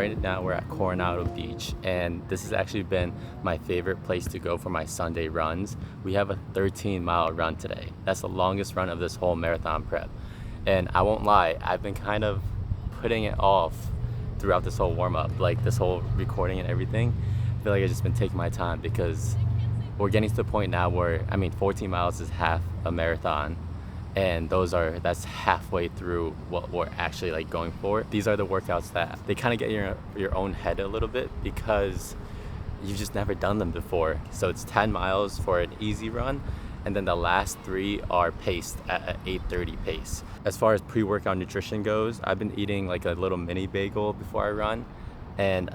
right now we're at Coronado Beach, and this has actually been my favorite place to go for my Sunday runs. We have a 13-mile run today. That's the longest run of this whole marathon prep. And I won't lie, I've been kind of putting it off throughout this whole warm-up, like this whole recording and everything. I feel like I've just been taking my time because we're getting to the point now where, 14 miles is half a marathon, and that's halfway through what we're actually like going for. These are the workouts that they kind of get your own head a little bit because you've just never done them before. So it's 10 miles for an easy run, and then the last 3 are paced at an 8:30 pace. As far as pre-workout nutrition goes, I've been eating like a little mini bagel before I run, and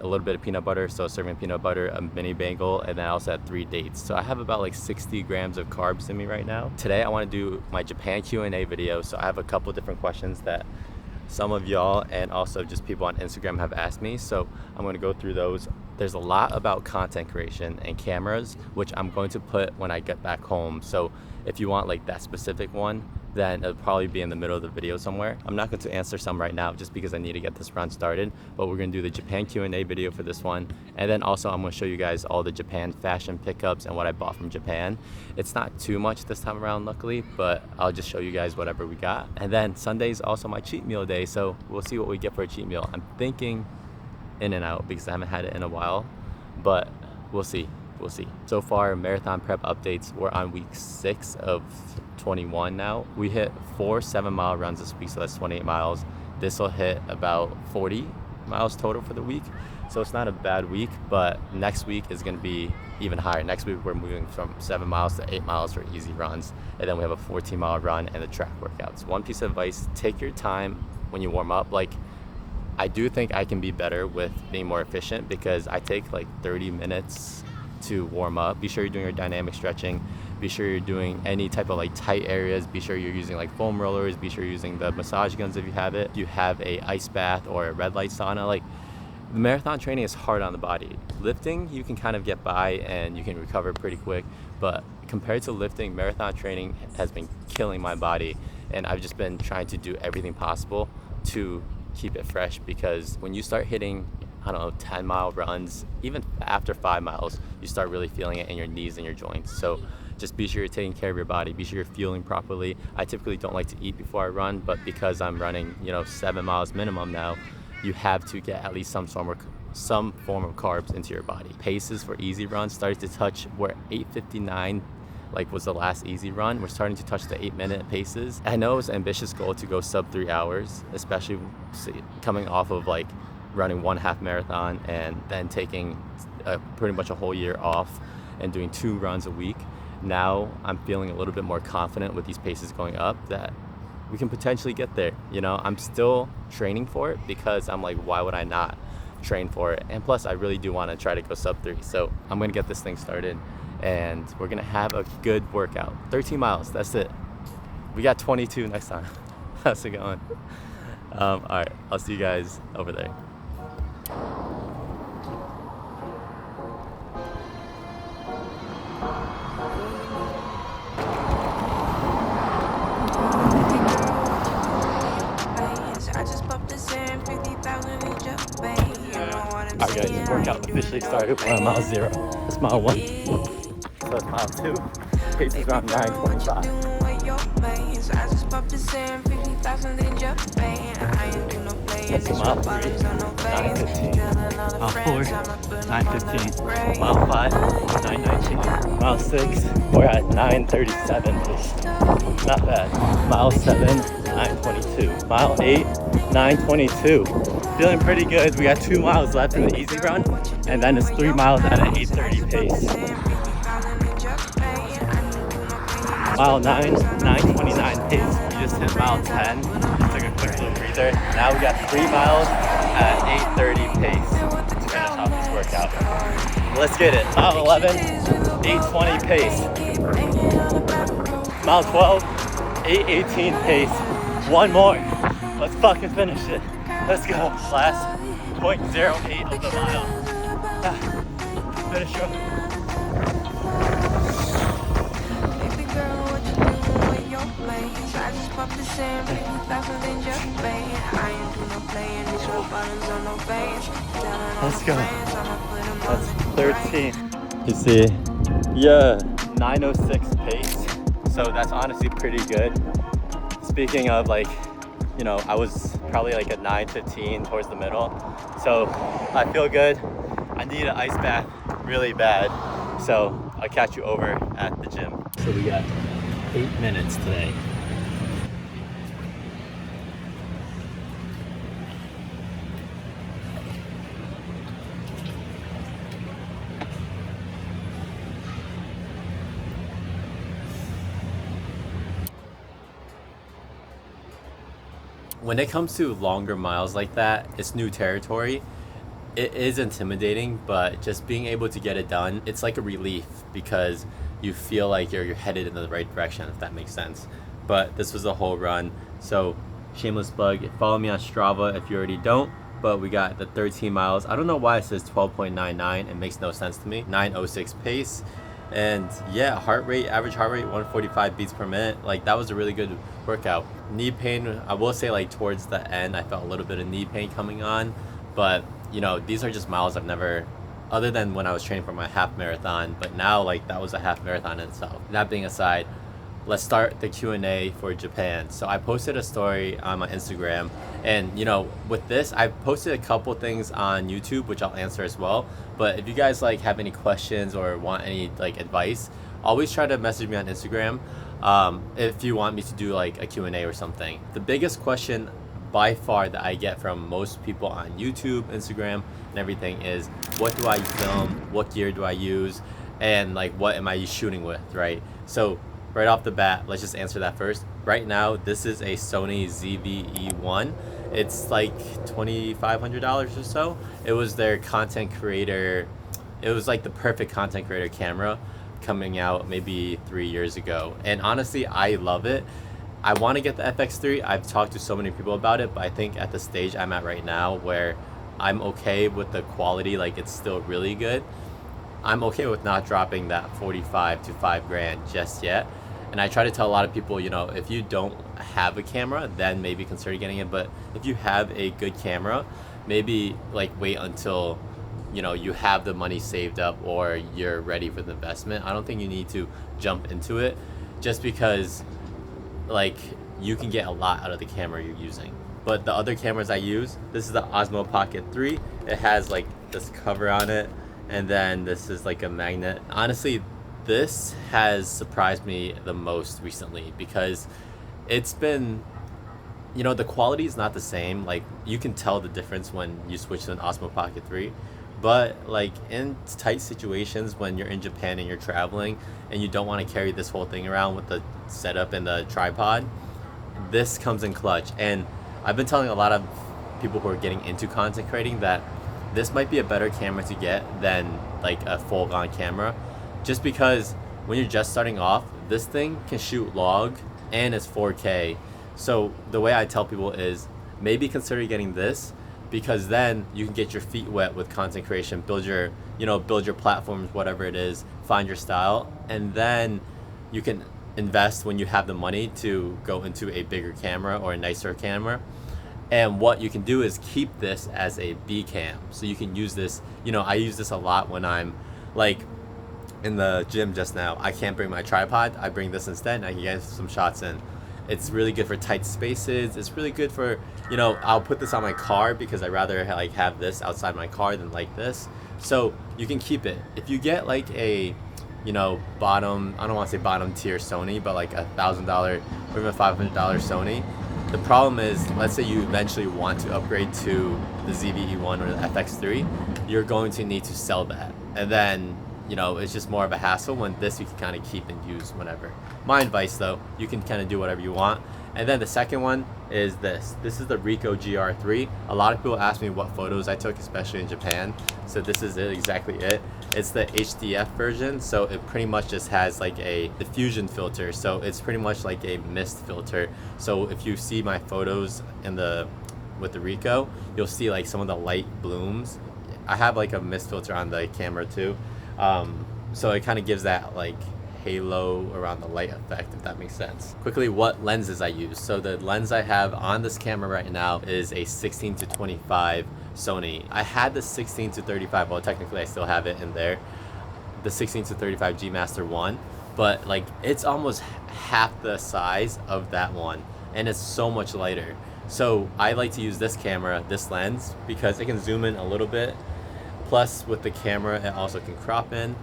a little bit of peanut butter, so a serving of peanut butter, a mini bagel, and then I also had 3 dates. So I have about like 60 grams of carbs in me right now. Today I want to do my Japan Q&A video, so I have a couple different questions that some of y'all and also just people on Instagram have asked me, so I'm going to go through those. There's a lot about content creation and cameras, which I'm going to put when I get back home. So if you want like that specific one, then it'll probably be in the middle of the video somewhere. I'm not going to answer some right now just because I need to get this run started, but we're going to do the Japan Q&A video for this one. And then also I'm going to show you guys all the Japan fashion pickups and what I bought from Japan. It's not too much this time around, luckily, but I'll just show you guys whatever we got. And then Sunday's also my cheat meal day, so we'll see what we get for a cheat meal. I'm thinking In-N-Out because I haven't had it in a while, but we'll see. So far, marathon prep updates, we're on week 6 of 21 now. We hit 4 7-mile runs this week, so that's 28 miles. This will hit about 40 miles total for the week, so it's not a bad week, but next week is going to be even higher. Next week we're moving from 7 miles to 8 miles for easy runs, and then we have a 14-mile run and the track workouts. One piece of advice: take your time when you warm up. Like, I do think I can be better with being more efficient because I take like 30 minutes to warm up. Be sure you're doing your dynamic stretching. Be sure you're doing any type of like tight areas. Be sure you're using like foam rollers. Be sure you're using the massage guns if you have it. If you have a ice bath or a red light sauna. Like, the marathon training is hard on the body. Lifting, you can kind of get by and you can recover pretty quick, but compared to lifting, marathon training has been killing my body, and I've just been trying to do everything possible to keep it fresh, because when you start hitting 10-mile runs, even after 5 miles, you start really feeling it in your knees and your joints. So just be sure you're taking care of your body. Be sure you're fueling properly. I typically don't like to eat before I run, but because I'm running 7 miles minimum now, you have to get at least some form of carbs into your body. Paces for easy runs started to touch, we're 8:59 was the last easy run. We're starting to touch the 8-minute paces. I know it's an ambitious goal to go sub 3 hours, especially coming off of running 1 half marathon and then taking pretty much a whole year off and doing 2 runs a week. Now I'm feeling a little bit more confident with these paces going up that we can potentially get there. I'm still training for it because I'm like, why would I not train for it? And plus, I really do want to try to go sub 3. So I'm going to get this thing started, and we're going to have a good workout. 13 miles, that's it. We got 22 next time. How's it going? All right, I'll see you guys over there. Alright guys, workout officially started. We're on mile 0. That's mile 1. So it's mile 2. Pace is around 9:25. That's mile 3, 9:15. Mile 4, 9:15. Mile 5, 9:19. Mile 6, we're at 9:37 pace. Not bad. Mile 7, 9:22. Mile 8, 9:22. Feeling pretty good. We got 2 miles left in the easy run, and then it's 3 miles at an 8:30 pace. Mile 9, 9:29 pace. We just hit mile 10. Took a quick little breather. Now we got 3 miles at 8:30 pace to finish off this workout. Let's get it. Mile 11, 8:20 pace. Mile 12, 8:18 pace. 1 more. Let's fucking finish it. Let's go. Last 0.08 of the mile. Finish up. no lanes. I just pop the sand, make me faster than just bang. I ain't do no playing, these real bottoms on no veins. Let's go. That's 13. You see, yeah, 9:06 pace. So that's honestly pretty good. Speaking of, like, you know, I was probably like at 9:15 towards the middle. So I feel good. I need an ice bath really bad. So I'll catch you over at the gym. So we got 8 minutes today. When it comes to longer miles like that, it's new territory. It is intimidating, but just being able to get it done, it's like a relief because you feel like you're headed in the right direction, if that makes sense. But this was a whole run. So shameless plug, follow me on Strava if you already don't. But we got the 13 miles. I don't know why it says 12.99. It makes no sense to me. 9:06 pace. And yeah, average heart rate 145 beats per minute. Like, that was a really good workout. Knee pain, I will say, like, towards the end I felt a little bit of knee pain coming on, but you know, these are just miles I've never, other than when I was training for my half marathon, but now, like, that was a half marathon in itself. That being aside, let's start the Q&A for Japan. So I posted a story on my Instagram, and you know, with this, I posted a couple things on YouTube, which I'll answer as well. But if you guys like have any questions or want any like advice, always try to message me on Instagram if you want me to do like a Q&A or something. The biggest question by far that I get from most people on YouTube, Instagram, and everything is, what do I film? What gear do I use? And like, what am I shooting with, right? So right off the bat, let's just answer that first. Right now, this is a Sony ZV-E1. It's like $2,500 or so. It was their content creator. It was like the perfect content creator camera coming out maybe 3 years ago. And honestly, I love it. I want to get the FX3. I've talked to so many people about it, but I think at the stage I'm at right now where I'm okay with the quality, like it's still really good. I'm okay with not dropping that 45 to 5 grand just yet. And I try to tell a lot of people, you know, if you don't have a camera, then maybe consider getting it. But if you have a good camera, maybe like wait until, you know, you have the money saved up or you're ready for the investment. I don't think you need to jump into it just because, like, you can get a lot out of the camera you're using. But the other cameras I use, this is the Osmo Pocket 3. It has like this cover on it, and then this is like a magnet. Honestly, this has surprised me the most recently because it's been, you know, the quality is not the same. Like, you can tell the difference when you switch to an Osmo Pocket 3. But like in tight situations when you're in Japan and you're traveling and you don't want to carry this whole thing around with the setup and the tripod, this comes in clutch. And I've been telling a lot of people who are getting into content creating that this might be a better camera to get than like a full-on camera, just because when you're just starting off, this thing can shoot log and it's 4K. So the way I tell people is maybe consider getting this, because then you can get your feet wet with content creation, build your platforms, whatever it is, find your style, and then you can invest when you have the money to go into a bigger camera or a nicer camera. And what you can do is keep this as a B cam. So you can use this, you know, I use this a lot when I'm like in the gym just now. I can't bring my tripod, I bring this instead, and I can get some shots in. It's really good for tight spaces. It's really good for, you know, I'll put this on my car because I'd rather like have this outside my car than like this. So you can keep it. If you get like a, you know, bottom, I don't want to say bottom tier Sony, but like $1,000 or even $500 Sony, the problem is, let's say you eventually want to upgrade to the ZV-E1 or the FX3, you're going to need to sell that. And then, you know, it's just more of a hassle, when this you can kind of keep and use whenever. My advice though, you can kind of do whatever you want. And then the second one is this. This is the Ricoh GR3. A lot of people ask me what photos I took, especially in Japan. So this is it, exactly it. It's the HDF version, so it pretty much just has like a diffusion filter. So it's pretty much like a mist filter. So if you see my photos in with the Ricoh, you'll see like some of the light blooms. I have like a mist filter on the camera too. So it kind of gives that like halo around the light effect, if that makes sense. Quickly, what lenses I use. So the lens I have on this camera right now is a 16 to 25 Sony. I had the 16 to 35, well technically I still have it in there, the 16 to 35 G Master 1, but like it's almost half the size of that one and it's so much lighter. So I like to use this camera, this lens, because it can zoom in a little bit. Plus with the camera, it also can crop in.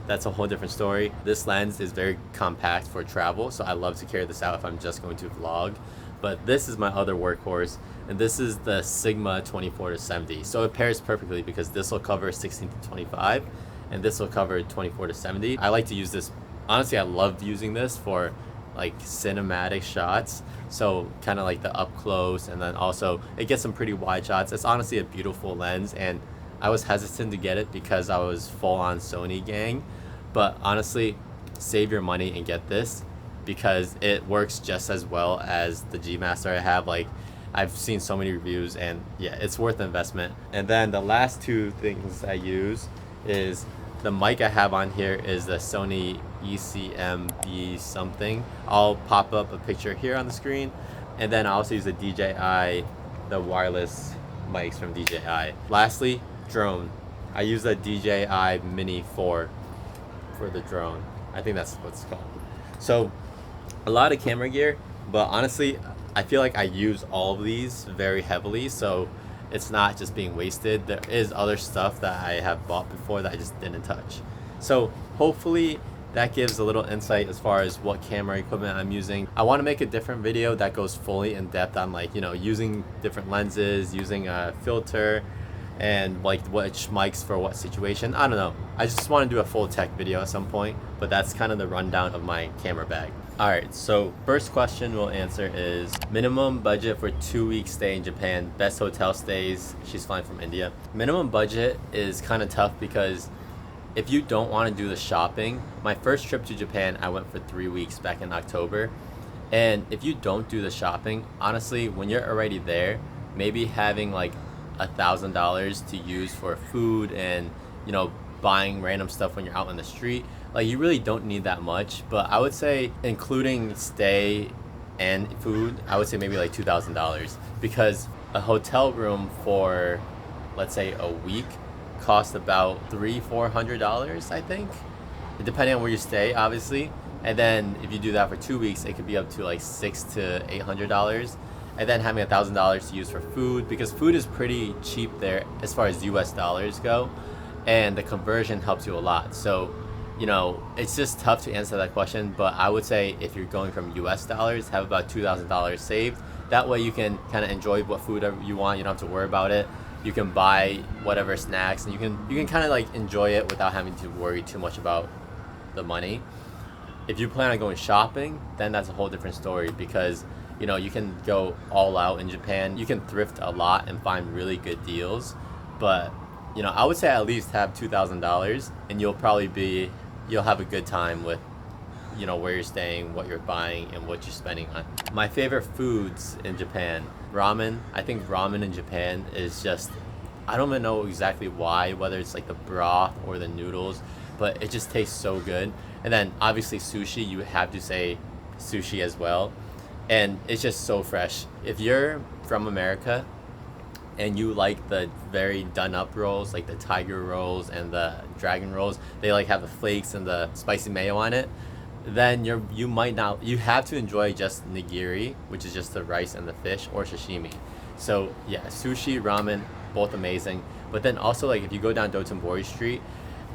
That's a whole different story. This lens is very compact for travel, so I love to carry this out if I'm just going to vlog. But this is my other workhorse, and this is the Sigma 24 to 70. So it pairs perfectly because this will cover 16 to 25, and this will cover 24 to 70. I like to use this, honestly, I love using this for like cinematic shots. So kind of like the up close, and then also it gets some pretty wide shots. It's honestly a beautiful lens, and I was hesitant to get it because I was full on Sony gang, but honestly, save your money and get this because it works just as well as the G Master I have. Like, I've seen so many reviews, and yeah, it's worth the investment. And then the last two things I use is the mic I have on here is the Sony ECM-B something. I'll pop up a picture here on the screen, and then I also use the DJI, the wireless mics from DJI. Lastly, drone. I use the DJI Mini 4 for the drone. I think that's what it's called. So a lot of camera gear, but honestly I feel like I use all of these very heavily, so it's not just being wasted. There is other stuff that I have bought before that I just didn't touch. So hopefully that gives a little insight as far as what camera equipment I'm using. I want to make a different video that goes fully in depth on, like, you know, using different lenses, using a filter, and like which mics for what situation. I don't know. I just want to do a full tech video at some point, but that's kind of the rundown of my camera bag. Alright, so first question we'll answer is minimum budget for 2-week stay in Japan, best hotel stays. She's flying from India. Minimum budget is kind of tough because if you don't want to do the shopping, my first trip to Japan, I went for 3 weeks back in October. And if you don't do the shopping, honestly, when you're already there, maybe having like $1,000 to use for food and, you know, buying random stuff when you're out on the street, like, you really don't need that much. But I would say including stay and food, I would say maybe like $2,000, because a hotel room for, let's say, a week costs about $300-400, I think, depending on where you stay, obviously. And then if you do that for 2 weeks, it could be up to like $600 to $800. And then having $1,000 to use for food, because food is pretty cheap there as far as US dollars go, and the conversion helps you a lot. So, you know, it's just tough to answer that question, but I would say if you're going from US dollars, have about $2,000 saved. That way you can kind of enjoy what food you want. You don't have to worry about it. You can buy whatever snacks, and you can kind of like enjoy it without having to worry too much about the money. If you plan on going shopping, then that's a whole different story, because, you know, you can go all out in Japan. You can thrift a lot and find really good deals, but, you know, I would say at least have $2,000, and you'll have a good time with, you know, where you're staying, what you're buying, and what you're spending on. My favorite foods in Japan, ramen. I think ramen in Japan is just, I don't even know exactly why, whether it's like the broth or the noodles, but it just tastes so good. And then obviously sushi, you have to say sushi as well. And it's just so fresh. If you're from America and you like the very done up rolls, like the tiger rolls and the dragon rolls, they like have the flakes and the spicy mayo on it, then you might not, you have to enjoy just nigiri, which is just the rice and the fish, or sashimi. So yeah, sushi, ramen, both amazing. But then also, like, if you go down Dotonbori Street,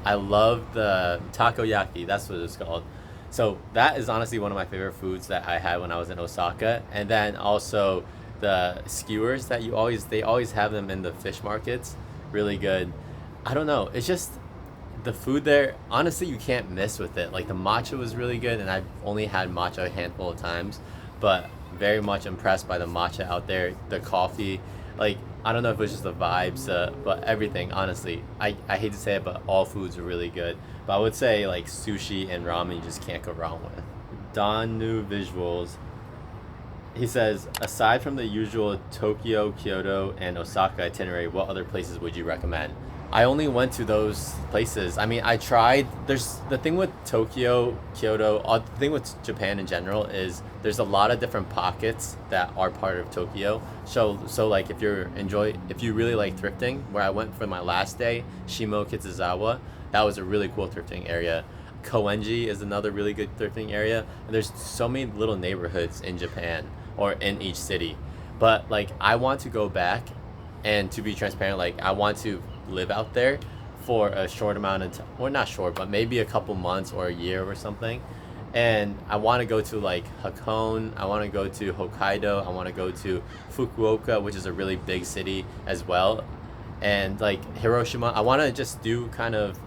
I love the takoyaki, that's what it's called. So that is honestly one of my favorite foods that I had when I was in Osaka. And then also the skewers that they always have them in the fish markets, really good. I don't know, it's just the food there, honestly, you can't miss with it. Like, the matcha was really good, and I've only had matcha a handful of times, but very much impressed by the matcha out there. The coffee, like, I don't know if it was just the vibes, but everything, honestly, I hate to say it, but all foods are really good. But I would say like sushi and ramen you just can't go wrong with. Danu Visuals, he says, aside from the usual Tokyo, Kyoto, and Osaka itinerary, what other places would you recommend? I only went to those places. I mean, I tried. There's the thing with Tokyo, Kyoto, the thing with Japan in general is there's a lot of different pockets that are part of Tokyo. So like if you really like thrifting, where I went for my last day, Shimo Kitsuzawa, that was a really cool thrifting area. Koenji is another really good thrifting area. And there's so many little neighborhoods in Japan or in each city. But like I want to go back, and to be transparent, like I want to live out there for a short amount of time, or not short, but maybe a couple months or a year or something. And I want to go to like Hakone, I want to go to Hokkaido, I want to go to Fukuoka, which is a really big city as well. And like Hiroshima, I want to just do kind of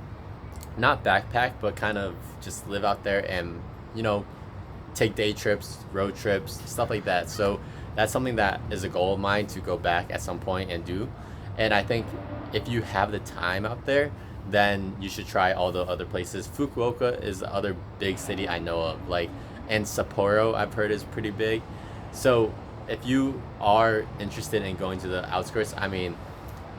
not backpack, but kind of just live out there and, you know, take day trips, road trips, stuff like that. So that's something that is a goal of mine to go back at some point and do. And I think if you have the time out there, then you should try all the other places. Fukuoka is the other big city I know of, like, and Sapporo I've heard is pretty big. So if you are interested in going to the outskirts, I mean,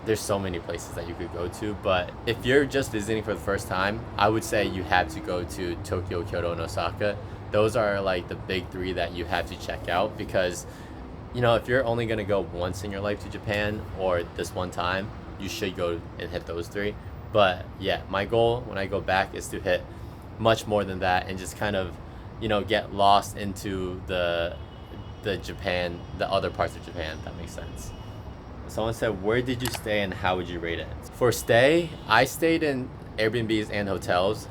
there's so many places that you could go to. But if you're just visiting for the first time, I would say you have to go to Tokyo, Kyoto, and Osaka. Those are like the big three that you have to check out, because, you know, if you're only gonna go once in your life to Japan or this one time, you should go and hit those three. But yeah, my goal when I go back is to hit much more than that and just kind of, you know, get lost into the Japan, the other parts of Japan, if that makes sense. Someone said, where did you stay and how would you rate it? For stay, I stayed in Airbnbs and hotels.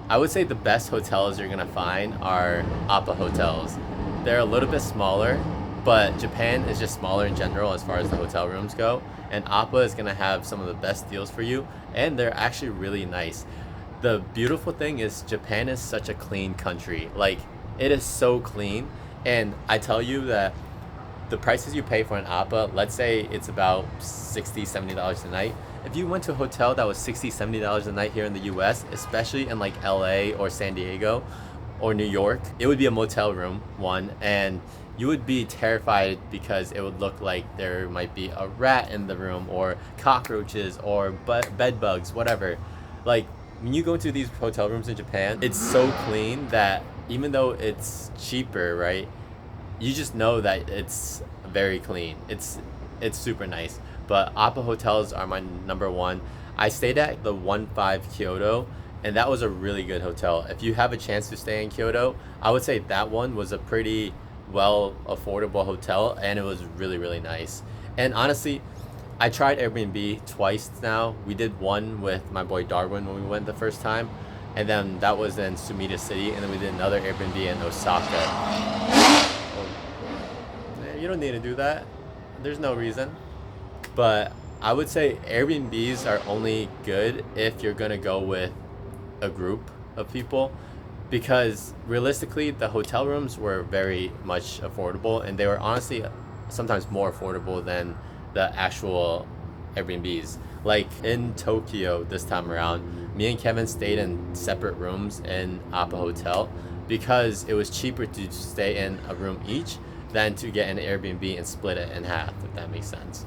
I would say the best hotels you're gonna find are Appa hotels. They're a little bit smaller, but Japan is just smaller in general as far as the hotel rooms go. And Appa is gonna have some of the best deals for you, and they're actually really nice. The beautiful thing is Japan is such a clean country. Like, it is so clean. And I tell you that the prices you pay for an Appa, let's say it's about $60, $70 a night. If you went to a hotel that was $60, $70 a night here in the US, especially in like LA or San Diego or New York, it would be a motel room, one, and you would be terrified because it would look like there might be a rat in the room or cockroaches or bed bugs, whatever. Like, when you go into these hotel rooms in Japan, it's so clean that even though it's cheaper, right, you just know that it's very clean. It's super nice. But Appa hotels are my number one. I stayed at the 1-5 Kyoto, and that was a really good hotel. If you have a chance to stay in Kyoto, I would say that one was a pretty well affordable hotel, and it was really, really nice. And honestly, I tried Airbnb twice now. We did one with my boy Darwin when we went the first time, and then that was in Sumida City, and then we did another Airbnb in Osaka. You don't need to do that. There's no reason. But I would say Airbnbs are only good if you're gonna go with a group of people, because realistically the hotel rooms were very much affordable, and they were honestly sometimes more affordable than the actual Airbnbs. Like in Tokyo this time around, me and Kevin stayed in separate rooms in Appa Hotel because it was cheaper to stay in a room each than to get an Airbnb and split it in half, if that makes sense.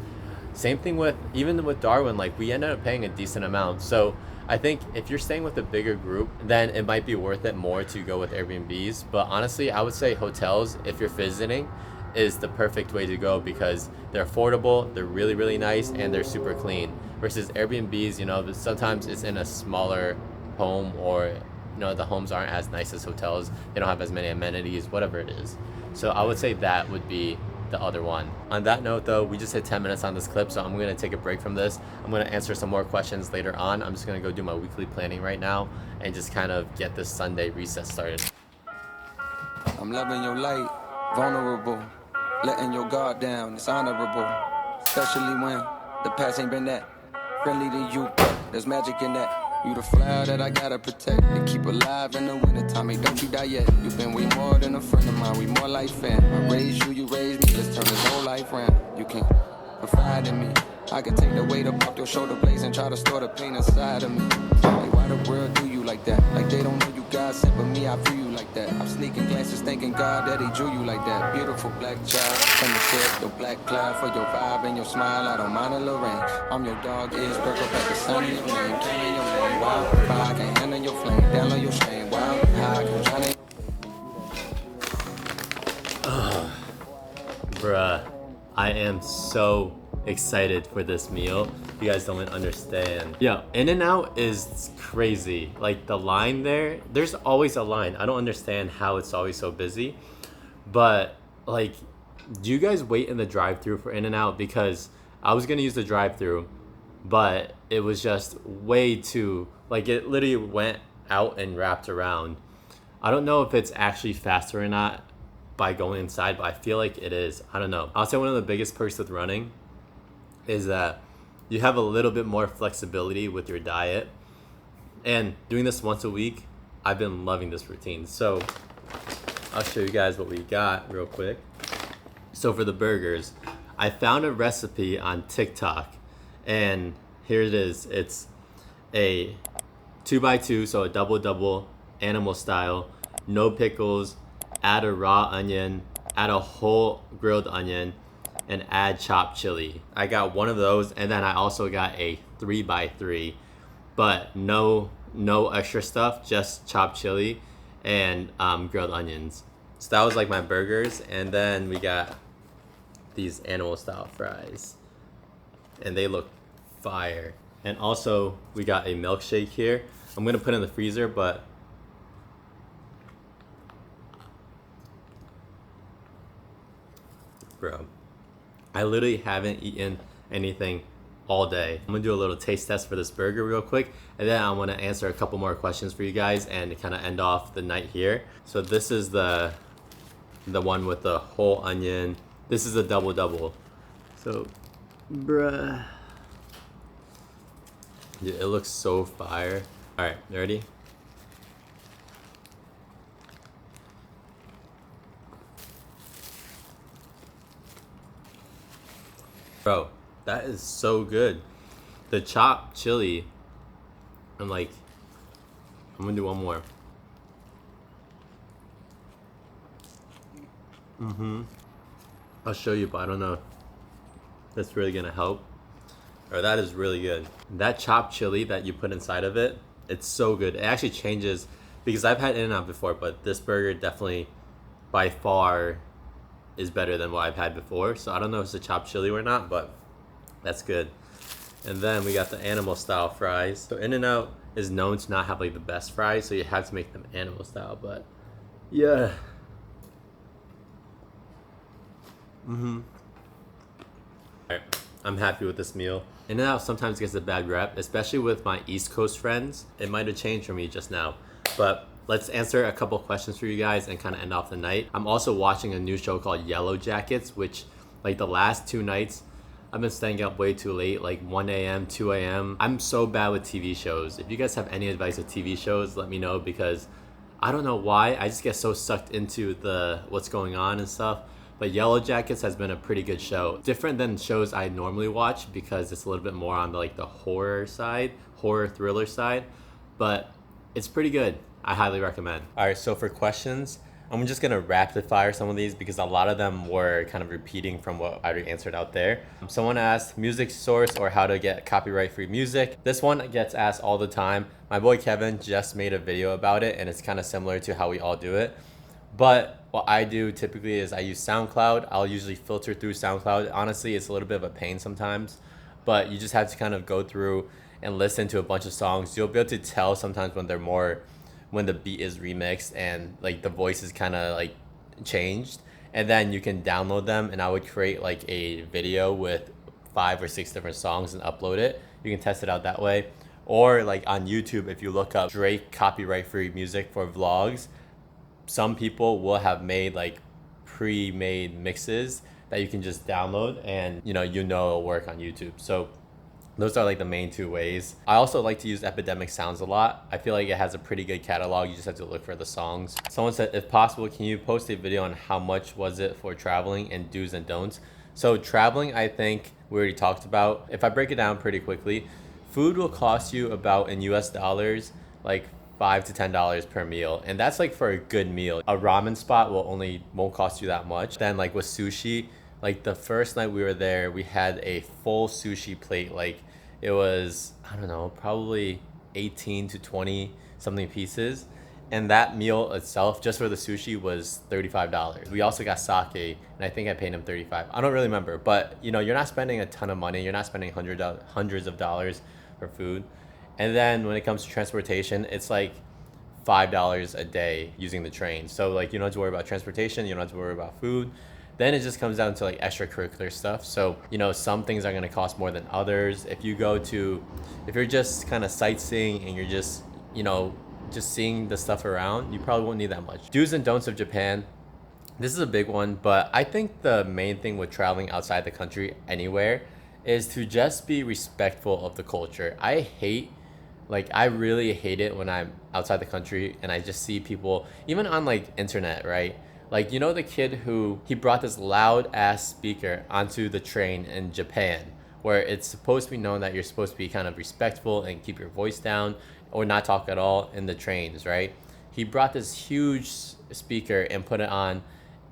Same thing with, even with Darwin, like we ended up paying a decent amount. So I think if you're staying with a bigger group, then it might be worth it more to go with Airbnbs. But honestly, I would say hotels, if you're visiting, is the perfect way to go because they're affordable, they're really, really nice, and they're super clean. Versus Airbnbs, you know, sometimes it's in a smaller home, or, you know, the homes aren't as nice as hotels. They don't have as many amenities, whatever it is. So I would say that would be the other one. On that note though, we just hit 10 minutes on this clip, so I'm gonna take a break from this. I'm gonna answer some more questions later on. I'm just gonna go do my weekly planning right now and just kind of get this Sunday reset started. I'm loving your light, vulnerable, letting your guard down, it's honorable, especially when the past ain't been that friendly to you. There's magic in that. You the flower that I gotta protect and keep alive in the wintertime. Hey, don't you die yet. You've been way more than a friend of mine. We more like fam. I raised you, you raised me. Let's turn this whole life round. You can confide in me. I can take the weight up off your shoulder blades and try to store the pain inside of me. Like, why the world do you like that? Like they don't know you God sent, but me, I view you like that. I'm sneaking glances, thanking God that he drew you like that. Beautiful black child, from the ship, your black cloud for your vibe and your smile. I don't mind a little rain. I'm your dog, is perk up at the sun in your name. Killing your name, wild fire, I can handle your flame. Download your shame, wild high, I can drown in. Bruh, I am so excited for this meal. You guys don't understand. Yo, In-N-Out is crazy. Like the line there's always a line. I don't understand how it's always so busy. But like, do you guys wait in the drive-thru for In-N-Out? Because I was gonna use the drive-thru, but it was just way too, like it literally went out and wrapped around. I don't know if it's actually faster or not by going inside, but I feel like it is. I don't know. I'll say one of the biggest perks with running is that you have a little bit more flexibility with your diet. And doing this once a week, I've been loving this routine. So I'll show you guys what we got real quick. So for the burgers, I found a recipe on TikTok, and here it is. It's a 2x2, so a double animal style, no pickles, add a raw onion, add a whole grilled onion, and add chopped chili. I got one of those, and then I also got a 3x3, but no extra stuff, just chopped chili and grilled onions. So that was like my burgers, and then we got these animal style fries, and they look fire. And also we got a milkshake here. I'm gonna put it in the freezer, but bro, I literally haven't eaten anything all day. I'm gonna do a little taste test for this burger real quick, and then I wanna answer a couple more questions for you guys and kind of end off the night here. So this is the one with the whole onion. This is a double. So, bruh. Yeah, it looks so fire. All right, you ready? Bro, that is so good. The chopped chili, I'm gonna do one more. I'll show you, but I don't know if that's really gonna help. Or that is really good. That chopped chili that you put inside of it, it's so good. It actually changes, because I've had In-N-Out before, but this burger definitely by far is better than what I've had before. So I don't know if it's a chopped chili or not, but that's good. And then we got the animal style fries. So In-N-Out is known to not have like the best fries, so you have to make them animal style, but yeah. Alright, I'm happy with this meal. In-N-Out sometimes gets a bad rep, especially with my East Coast friends. It might have changed for me just now, but let's answer a couple questions for you guys and kind of end off the night. I'm also watching a new show called Yellow Jackets, which like the last 2 nights, I've been staying up way too late, like 1 a.m., 2 a.m. I'm so bad with TV shows. If you guys have any advice with TV shows, let me know, because I don't know why. I just get so sucked into what's going on and stuff. But Yellow Jackets has been a pretty good show. Different than shows I normally watch, because it's a little bit more on the horror side, horror thriller side. But it's pretty good. I highly recommend. All right, so for questions, I'm just gonna rapid fire some of these because a lot of them were kind of repeating from what I already answered out there. Someone asked music source or how to get copyright-free music. This one gets asked all the time. My boy Kevin just made a video about it, and it's kind of similar to how we all do it. But what I do typically is I use SoundCloud. I'll usually filter through SoundCloud. Honestly, it's a little bit of a pain sometimes, but you just have to kind of go through and listen to a bunch of songs. You'll be able to tell sometimes when the beat is remixed and like the voice is kind of like changed, and then you can download them, and I would create like a video with 5 or 6 different songs and upload it. You can test it out that way. Or like on YouTube, if you look up Drake copyright-free music for vlogs, some people will have made like pre-made mixes that you can just download, and it'll work on YouTube. So those are like the main 2 ways. I also like to use Epidemic Sounds a lot. I feel like it has a pretty good catalog. You just have to look for the songs. Someone said, if possible, can you post a video on how much was it for traveling and do's and don'ts? So traveling, I think we already talked about. If I break it down pretty quickly, food will cost you about, in US dollars, like $5 to $10 per meal, and that's like for a good meal. A ramen spot won't cost you that much. Then like with sushi, like the first night we were there, we had a full sushi plate. Like it was, I don't know, probably 18 to 20 something pieces, and that meal itself just for the sushi was $35. We also got sake, and I think I paid him $35. I don't really remember, but you know, you're not spending a ton of money. You're not spending hundreds of dollars for food. And then when it comes to transportation, it's like $5 a day using the train. So like you don't have to worry about transportation, you don't have to worry about food. Then it just comes down to like extracurricular stuff. So, you know, some things are gonna cost more than others. If you're just kind of sightseeing and you're just, you know, just seeing the stuff around, you probably won't need that much. Do's and don'ts of Japan. This is a big one, but I think the main thing with traveling outside the country anywhere is to just be respectful of the culture. I really hate it when I'm outside the country and I just see people, even on like internet, right? Like, you know, the kid who he brought this loud ass speaker onto the train in Japan, where it's supposed to be known that you're supposed to be kind of respectful and keep your voice down or not talk at all in the trains, right? He brought this huge speaker and put it on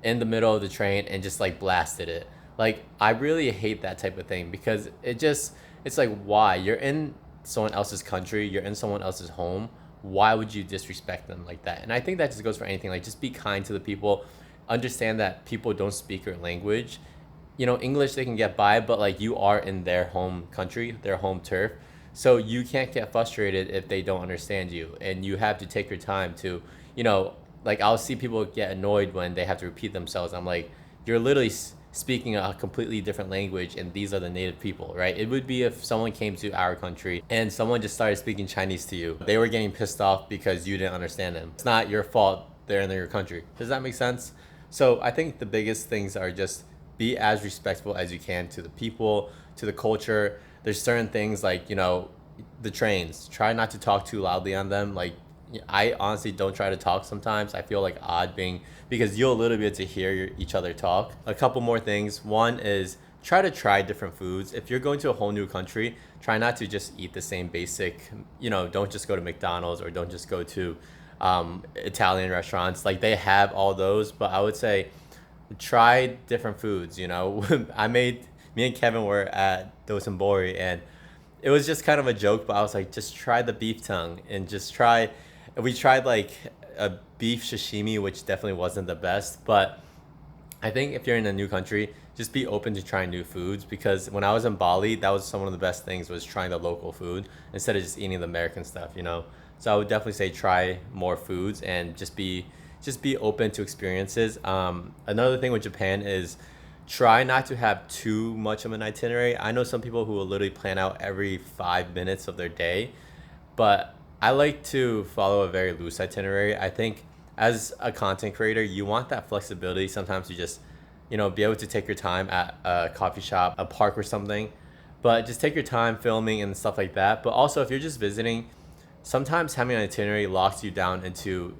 in the middle of the train and just like blasted it. Like, I really hate that type of thing because it's like, why? You're in someone else's country, you're in someone else's home. Why would you disrespect them like that? And I think that just goes for anything. Like, just be kind to the people. Understand that people don't speak your language. You know, English they can get by, but like you are in their home country, their home turf. So you can't get frustrated if they don't understand you. And you have to take your time to, you know, like I'll see people get annoyed when they have to repeat themselves. I'm like, you're literally speaking a completely different language and these are the native people, right? It would be if someone came to our country and someone just started speaking Chinese to you. They were getting pissed off because you didn't understand them. It's not your fault they're in your country. Does that make sense? So I think the biggest things are just be as respectful as you can to the people, to the culture. There's certain things like, you know, the trains. Try not to talk too loudly on them. Like, I honestly don't try to talk sometimes. I feel like odd because you'll literally be able to hear each other talk. A couple more things. One is try different foods. If you're going to a whole new country, try not to just eat the same basic, you know, don't just go to McDonald's or don't just go to Italian restaurants. Like, they have all those, but I would say try different foods, you know. Me and Kevin were at Dosenbori and it was just kind of a joke, but I was like, just try the beef tongue and we tried like a beef sashimi, which definitely wasn't the best. But I think if you're in a new country, just be open to trying new foods, because when I was in Bali, that was some of the best things, was trying the local food instead of just eating the American stuff, you know. So I would definitely say try more foods and just be open to experiences. Another thing with Japan is try not to have too much of an itinerary. I know some people who will literally plan out every 5 minutes of their day, but I like to follow a very loose itinerary. I think as a content creator, you want that flexibility sometimes to just, you know, be able to take your time at a coffee shop, a park or something, but just take your time filming and stuff like that. But also if you're just visiting, sometimes having an itinerary locks you down into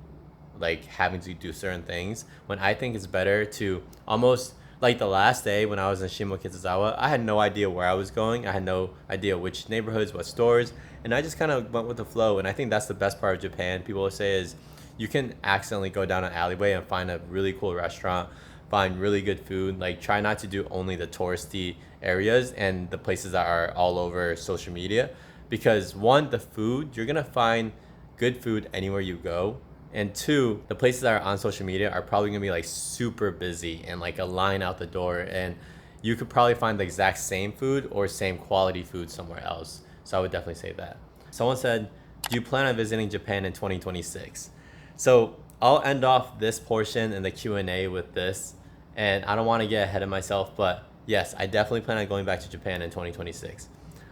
like having to do certain things, when I think it's better to almost, like the last day when I was in Shimokitazawa, I had no idea where I was going. I had no idea which neighborhoods, what stores, and I just kind of went with the flow. And I think that's the best part of Japan, people will say, is you can accidentally go down an alleyway and find a really cool restaurant, find really good food. Like, try not to do only the touristy areas and the places that are all over social media, because one, the food, you're gonna find good food anywhere you go. And two, the places that are on social media are probably gonna be like super busy and like a line out the door, and you could probably find the exact same food or same quality food somewhere else. So I would definitely say that. Someone said, do you plan on visiting Japan in 2026? So I'll end off this portion in the Q&A with this, and I don't want to get ahead of myself, but yes, I definitely plan on going back to Japan in 2026.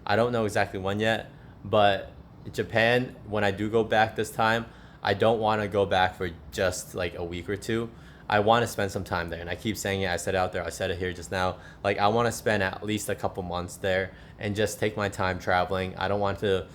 I don't know exactly when yet, but Japan, when I do go back this time, I don't want to go back for just like a week or two. I want to spend some time there, and I keep saying it. I said it out there, I said it here just now. Like, I want to spend at least a couple months there and just take my time traveling. I don't want to.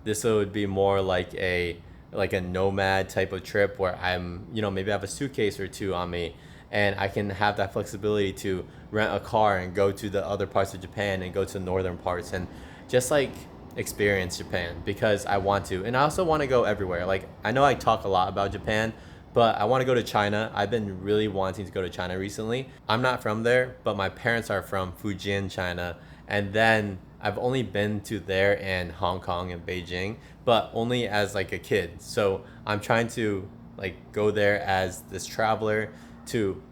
This would be more like a nomad type of trip where I'm, you know, maybe I have a suitcase or two on me, and I can have that flexibility to rent a car and go to the other parts of Japan and go to the northern parts and just like experience Japan because I want to. And I also want to go everywhere. Like, I know I talk a lot about Japan, but I want to go to China. I've been really wanting to go to China recently. I'm not from there, but my parents are from Fujian, China. And then I've only been to there and Hong Kong and Beijing, but only as like a kid. So I'm trying to like go there as this traveler to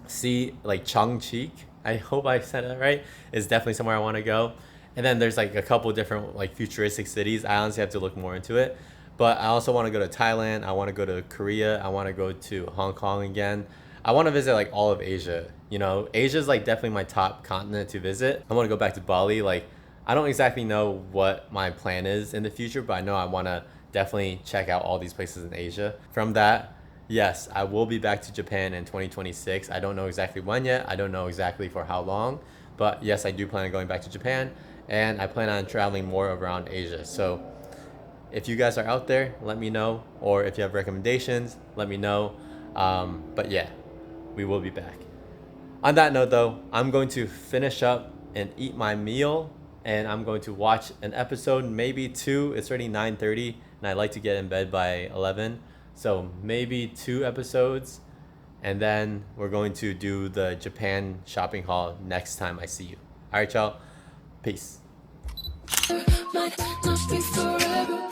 see like Chongqing. I hope I said that right. Is definitely somewhere I want to go. And then there's like a couple different like futuristic cities. I honestly have to look more into it. But I also want to go to Thailand. I want to go to Korea. I want to go to Hong Kong again. I want to visit like all of Asia. You know, Asia is like definitely my top continent to visit. I want to go back to Bali. Like, I don't exactly know what my plan is in the future, but I know I want to definitely check out all these places in Asia. From that, yes, I will be back to Japan in 2026. I don't know exactly when yet. I don't know exactly for how long. But yes, I do plan on going back to Japan. And I plan on traveling more around Asia. So if you guys are out there, let me know. Or if you have recommendations, let me know. But yeah, we will be back. On that note though, I'm going to finish up and eat my meal. And I'm going to watch an episode, maybe 2. It's already 9:30 and I like to get in bed by 11. So maybe 2 episodes. And then we're going to do the Japan shopping haul next time I see you. All right, y'all. Peace. Might not be forever.